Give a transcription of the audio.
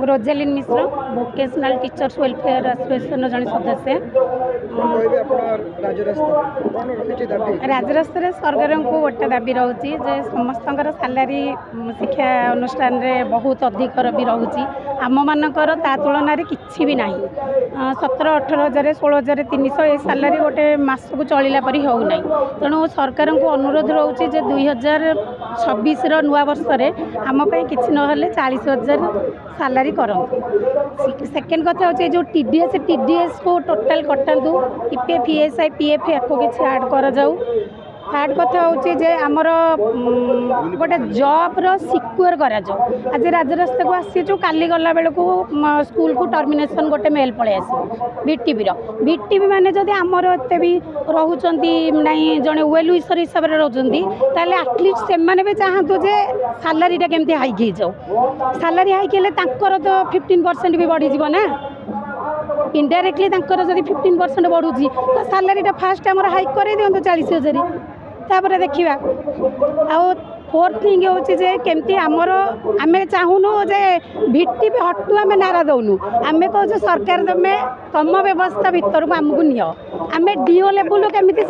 Rosalind मिश्र vocational teachers welfare association जन सदस्य। राजरास्ता सरकार को गोटे दाबी रोचे समस्त सालारी शिक्षा अनुष्ठान में बहुत अधिक भी रोचे आम मानकर ता तुलन कि भी ना 17-18,000 16,300 ये सालारी गोटे मसक चलला परी हो ना तेणु सरकार को अनुरोध रोचे 2026 नुआ वर्ष आमपाई कि ना 40,000 सालारी करंतु। सेकेंड कथा होचे जो टीडीएस को टोटाल कटातु ईपीएफ ईएसआई पीएफ या किसी ऐड कर जाऊ। थर्ड कथा होचे जे आमर गोटे जॉब रो सिक्योर करा जाऊ। आज राजरास्ता को आसी काली गला बेल को स्कूल को टर्मिनेशन गोटे मेल पड़े आस बीटीबी माने जदि आमर एत भी रोचंती नहीं जड़े वेल विशर हिसाब से रोचंती ताले एटलिस्ट से माने भी चाहतु जे सालारीटा केमती हाइक हो जाऊ। सालारी हाइक हेले तांकर तो 15% भी बढ़ी जीव ना इनडायरेक्टली तांकर जदि 15% बढ़ुची तो सालारीटा फास्ट आमर हाइक कर दिंतु 40,000 तापर देखा आउ। फोर्थ थिंग होची जे केमती आमर आमे चाहूनु जे भिट्टी पे हटू आमे नारा दौनु आमे कहू सरकार तुम व्यवस्था भितर को आमको नियो आमे डीओ लेवल केमती